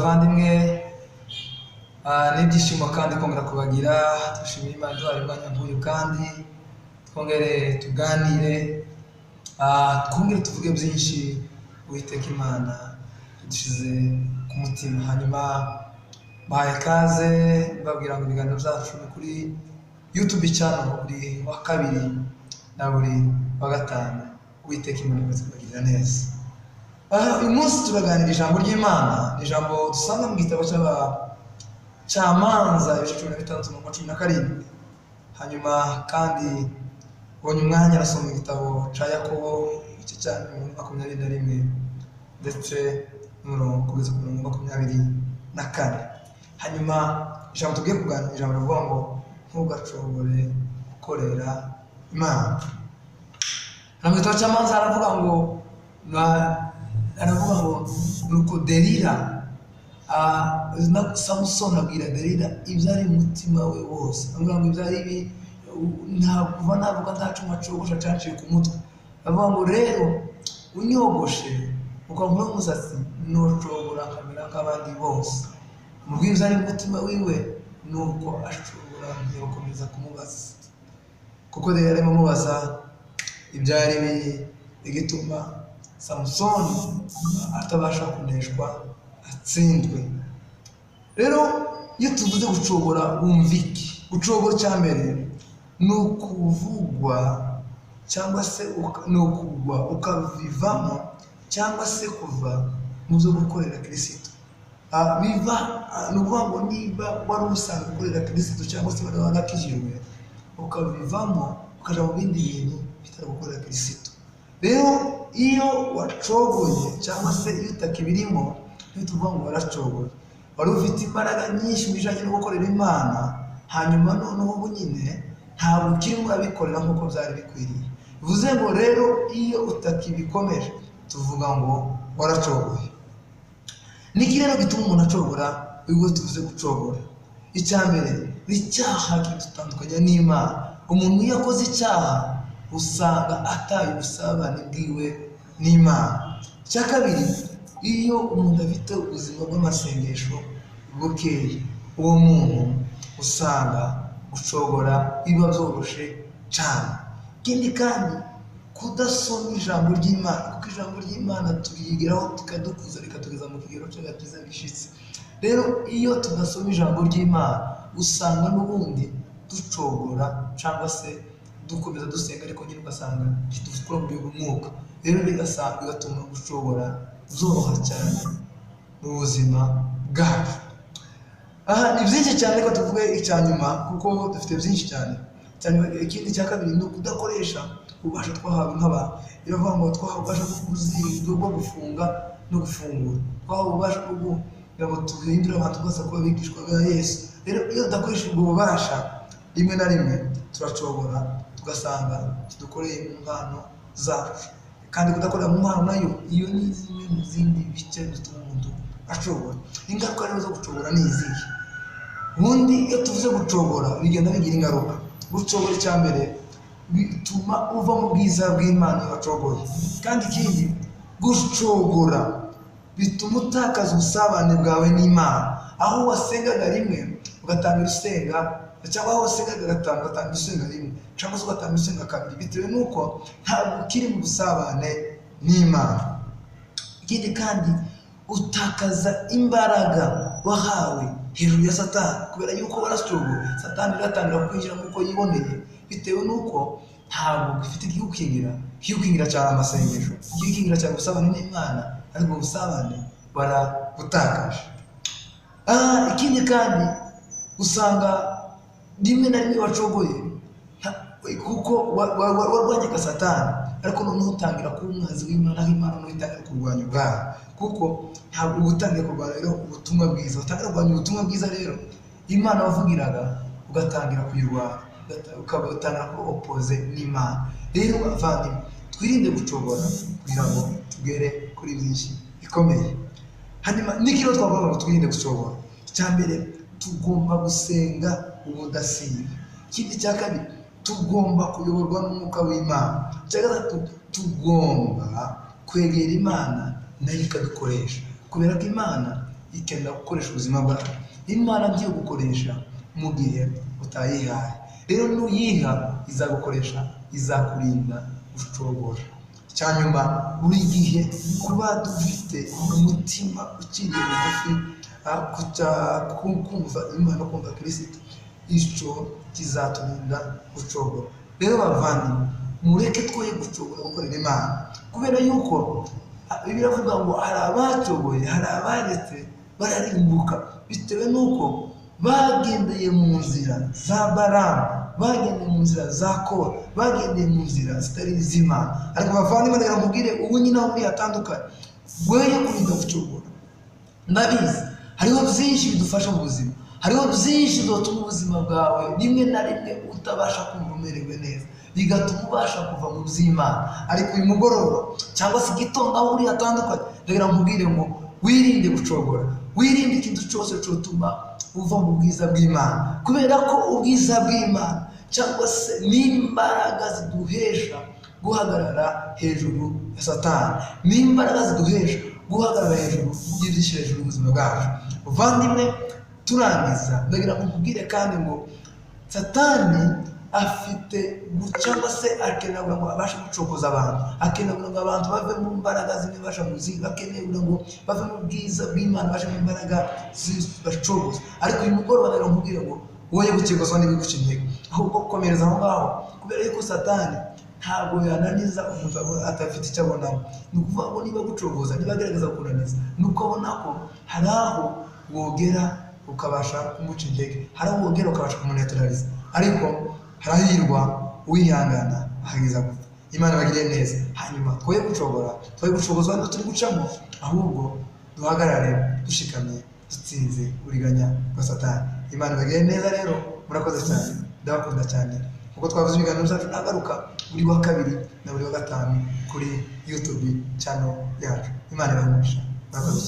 bavandimwe, n'ibyishimo kandi kongera kubagira. Dushimira Imana duhaye umwanya nk'uyu kandi twongere tuganire, twongere tuvuge byinshi Uwiteka Imana dushize ku mutima. Hanyuma bahaye kaze babwira ngo ibiganiro byacu ni kuri YouTube channel buri wa kabiri na buri wa gatanu. Uwiteka Imana ibagirira neza. Uyu munsi turaganira ijambo ry'Imana, ijambo dusanga mu gitabo cy'Abacamanza ibice 16:17. Hanyuma kandi ubonye umwanya arasoma igitabo cya Yakobo igice cya 21 ndetse kugeza ku 24. Hanyuma ijambo tugiye kuganira, ijambo rivuga ngo ntugacogore gukorera Imana. Mu gitabo cy'Amanza aravuga ngo nuko Delila Samusoni abwira Delila ibyari mu mutima we wose. Avuga ngo ibyari kuva navuga ntacuma cogosha canciye ku mutwe. Avuga ngo rero unyogoshe ukankura umusatsi nocogora nkamera nk'abandi bose. Mu bwiza ari mu mutima wiwe nuko ashobora gukomeza kumubaza, kuko Delila arimo amubaza ibyari igituma Samusoni atabasha kuneshwa atsindwe. Rero iyo tuvuze gucogora wumva iki? Gucogora cya mbere ni ukuvugwa cyangwa se ni ukugwa ukavivamo cyangwa se kuva mu byo gukorera Kristo. Biva ni ukuvuga ngo niba wari usanzwe gukorera Kristo cyangwa se wari warakijijwe ukavivamo ukaja mu bindi bintu bitari gukorera Kristo. Rero iyo wacogoye cyangwa se iyo utakibirimo ntituvuga ngo waracogoye, wari ufite imbaraga nyinshi mu bijanye no gukorera Imana, hanyuma noneho ubu nyine ntabwo ukirimo urabikorera nk'uko byari bikwiriye. Bivuze ngo rero iyo utakibikomeje tuvuga ngo waracogoye. Niki rero gituma umuntu acogora? Ubwo tuvuze gucogora, icya mbere icyaha kidutandukanya n'Imana. Umuntu iyo akoze icyaha usanga ataye ubusabane bwiwe n'Imana. Icya kabiri, iyo umuntu afite ubuzima bw'amasengesho bukeye, uwo muntu usanga gucogora biba byoroshe cyane. Ikindi kandi kudasoma ijambo ry'Imana, kuko ijambo ry'Imana turiyigiraho tukadukuza rikatugeza mu kigero cy'agakiza gishitse. Rero iyo tudasoma ijambo ry'Imana usanga n'ubundi ducogora cyangwa se dukomeza dusenga ariko nyine ugasanga dufite mu mwuka. Rero bigatuma gucogora zoroha cyane mu buzima bwacu. Ni byinshi cyane ko tuvuge icyanyuma kuko dufite byinshi cyane. Ikindi cya kabiri ni ukudakoresha ubasha twahawe nk'abantu. Biravuga ngo twahawe ubasha bwo gufunga no gufungura, twahawe ubasha bwo ngo tuhindure abantu bose kuba bigishwa bwa Yesu. Rero iyo tudakoresha ubwo bubasha, rimwe na rimwe turacogora tugasanga dukoreye mu mpano zacu. Kandi kudakorera mu mpano nayo iyo ni zimwe mu zindi bice bituma umuntu acogora. Ingaruka rero zo gucogora ni izihe? Ubundi iyo tuvuze gucogora bigenda bigira ingaruka. Gucogora cya mbere bituma uva mu bwiza bw'Imana wacogoye. Kandi ikindi, gucogora bituma utakaza ubusabane bwawe n'Imana. Aho wasengaga rimwe ugatangira usenga, cyangwa aho wasengaga gatanu ugatangira usenga rimwe, cyangwa se ugatangira usenga kabiri, bitewe n'uko ntabwo ukiri mu busabane n'Imana. Ikindi kandi utakaza imbaraga wahawe hejuru ya Satani, kubera yuko waracogoye. Satani iratangira kwinjira nk'uko yiboneye, bitewe n'uko ntabwo ufite ikigukingira cyane amasengesho, ikigukingira cyane ubusabane n'Imana, ariko ubusabane barabutakaje. Ikindi kandi usanga rimwe na rimwe wacogoye kuko warwanyaga Satani, ariko noneho utangira kuba umwanzi w'Imana, aho Imana noneho itangira kurwanya ubwayo, kuko ntabwo utangiye kurwanya rero ubutumwa bwiza. Utangira kurwanya ubutumwa bwiza rero Imana wavugiraga ugatangira kuyirwanya, ugatangira kuba opoze n'Imana. Rero bavandimwe, twirinde gucogora kugira ngo tugere kuri byinshi bikomeye. Hanyuma n'ikiro twavuga ngo twirinde gucogora, icya mbere tugomba gusenga ubudasiba. Ikindi cya kabiri, tugomba kuyoborwa n'umwuka w'Imana. Icya gatatu, tugomba kwegera Imana nayo ikadukoresha, kubera ko Imana ikenera gukoresha ubuzima bwawe. Imana ngiye gukoresha mu gihe utayihaye. Rero nuyiha izagukoresha, izakurinda gucogora. Icyanyuma, buri gihe kuba dufite umutima ukiri bugufi, kumva Imana, kumva Kristo, icyo kizaturinda gucogora. Rero bavandimwe, mureke twoye gucogora gukorera Imana, kubera yuko Bibiliya iravuga ngo hari abacogoye, hari abaretse bararimbuka, bitewe n'uko bagendeye mu nzira za Balamu, bagendeye mu nzira za Kora, bagendeye mu nzira zitari iz'Imana. Ariko bavandimwe, reka nkubwire, ubu nyine aho muri hatandukanye, weyo kurinda gucogora. Ndabizi hariho byinshi bidufasha mu buzima, hariho byinshi bizatuma ubuzima bwawe rimwe na rimwe utabasha kumva umerewe neza, bigatuma ubasha kuva mu by'Imana. Ariko uyu mugoroba cyangwa se igitondo aho uri hatandukanye, reka nkubwire ngo wirinde gucogora, wirinde ikintu cyose cyotuma uva mu bwiza bw'Imana, kubera ko ubwiza bw'Imana cyangwa se n'imbaraga ziduhesha guhagarara hejuru ya Satani, n'imbaraga ziduhesha guhagarara hejuru y'ibyishyira hejuru y'ubuzima bwacu. Bavandimwe, turangiza ndagira ngo nkubwire kandi ngo Satani afite cyangwa se akenera ngo abashe gucokoza abantu, akenera ngo abantu bave mu mbaraga zimwe basha mu zindi, akenera ngo bave mu bwiza bw'Imana bashe mu mbaraga zibacokoza. Ariko uyu mugoroba rero nkubwire ngo woye gukekozwa n'ibiguca intege, ahubwo komereza aho ngaho, kubera yuko Satani ntabwo yananiza umuntu atafite icyo abonamo. Ni ukuvuga ngo niba gucokoza, niba agerageza kunaniza, ni uko abona ko hari aho wogera ukabasha kumuca intege, hari aho wogera ukabasha kumunetraliza. Ariko harahirwa uwihangana ahageza gupfa. Imana bagire neza. Hanyuma twoye gucogora, twoye gucogozwa n'ibyo turi gucamo, ahubwo duhagarare dushikamye, dutsinze uburiganya bwa Satani. Imana bagire neza. Rero murakoze cyane, ndabakunda cyane. Kuko twavuze ibiganiro byacu nagaruka buri wa kabiri na buri wa gatanu kuri YouTube channel yacu. Imana ibahe umugisha. Murakoze.